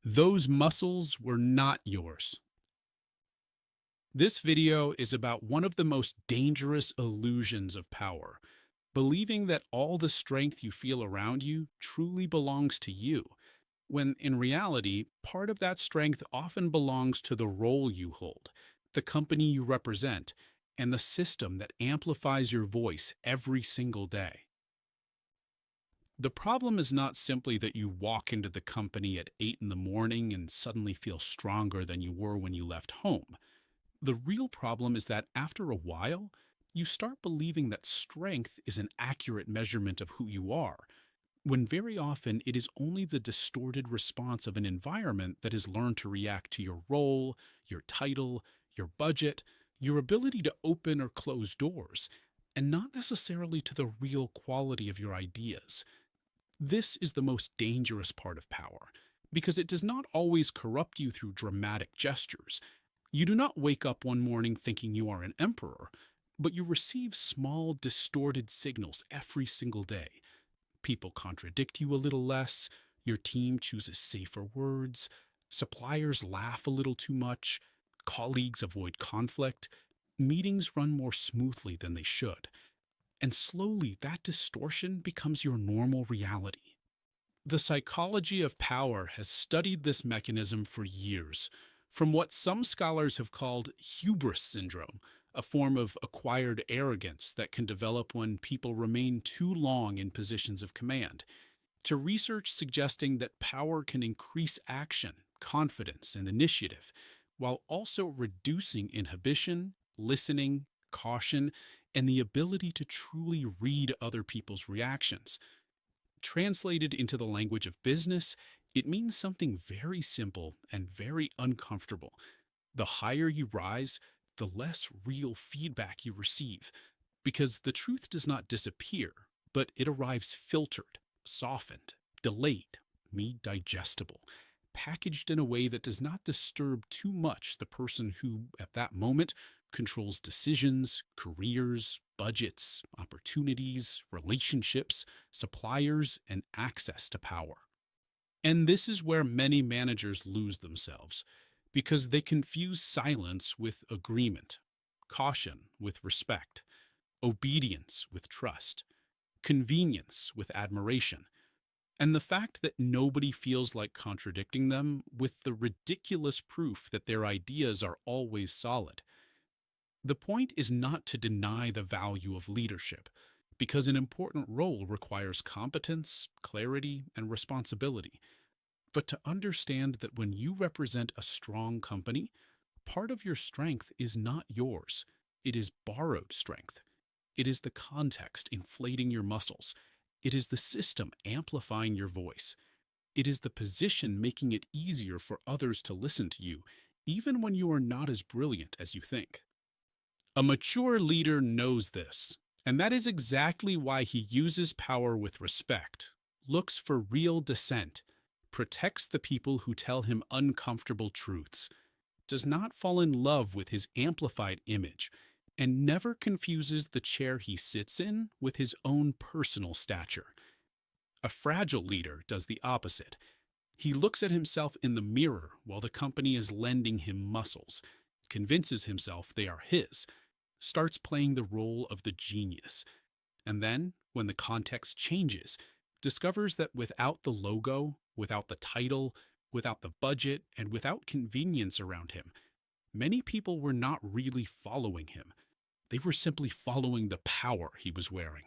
Those muscles were not yours. This video is about one of the most dangerous illusions of power, believing that all the strength you feel around you truly belongs to you, when in reality, part of that strength often belongs to the role you hold, the company you represent, and the system that amplifies your voice every single day. The problem is not simply that you walk into the company at 8 in the morning and suddenly feel stronger than you were when you left home. The real problem is that after a while, you start believing that strength is an accurate measurement of who you are, when very often it is only the distorted response of an environment that has learned to react to your role, your title, your budget, your ability to open or close doors, and not necessarily to the real quality of your ideas. This is the most dangerous part of power, because it does not always corrupt you through dramatic gestures. You do not wake up one morning thinking you are an emperor, but you receive small, distorted signals every single day. People contradict you a little less, your team chooses safer words, suppliers laugh a little too much, colleagues avoid conflict, meetings run more smoothly than they should, and slowly that distortion becomes your normal reality. The psychology of power has studied this mechanism for years, from what some scholars have called hubris syndrome, a form of acquired arrogance that can develop when people remain too long in positions of command, to research suggesting that power can increase action, confidence, and initiative, while also reducing inhibition, listening, caution, and the ability to truly read other people's reactions. Translated into the language of business, it means something very simple and very uncomfortable. The higher you rise, the less real feedback you receive, because the truth does not disappear, but it arrives filtered, softened, delayed, made digestible, packaged in a way that does not disturb too much the person who, at that moment, controls decisions, careers, budgets, opportunities, relationships, suppliers, and access to power. And this is where many managers lose themselves, because they confuse silence with agreement, caution with respect, obedience with trust, convenience with admiration, and the fact that nobody feels like contradicting them with the ridiculous proof that their ideas are always solid. The point is not to deny the value of leadership, because an important role requires competence, clarity, and responsibility, but to understand that when you represent a strong company, part of your strength is not yours. It is borrowed strength. It is the context inflating your muscles. It is the system amplifying your voice. It is the position making it easier for others to listen to you, even when you are not as brilliant as you think. A mature leader knows this, and that is exactly why he uses power with respect, looks for real dissent, protects the people who tell him uncomfortable truths, does not fall in love with his amplified image, and never confuses the chair he sits in with his own personal stature. A fragile leader does the opposite. He looks at himself in the mirror while the company is lending him muscles, convinces himself they are his, starts playing the role of the genius, and then, when the context changes, discovers that without the logo, without the title, without the budget, and without convenience around him, many people were not really following him. They were simply following the power he was wearing.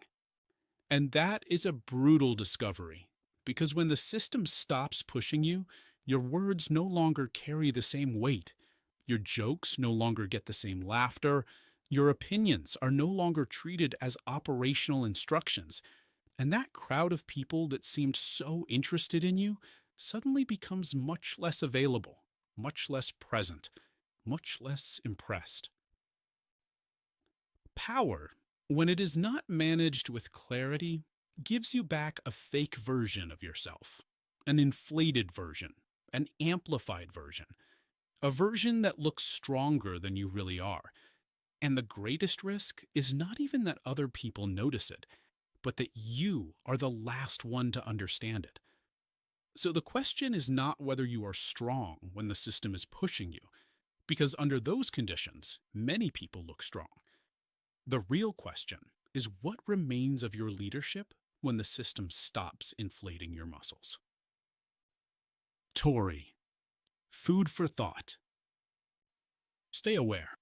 And that is a brutal discovery, because when the system stops pushing you, your words no longer carry the same weight. Your jokes no longer get the same laughter. Your opinions are no longer treated as operational instructions, and that crowd of people that seemed so interested in you suddenly becomes much less available, much less present, much less impressed. Power, when it is not managed with clarity, gives you back a fake version of yourself, an inflated version, an amplified version, a version that looks stronger than you really are. And the greatest risk is not even that other people notice it, but that you are the last one to understand it. So the question is not whether you are strong when the system is pushing you, because under those conditions, many people look strong. The real question is what remains of your leadership when the system stops inflating your muscles. Torry. Food for thought. Stay aware.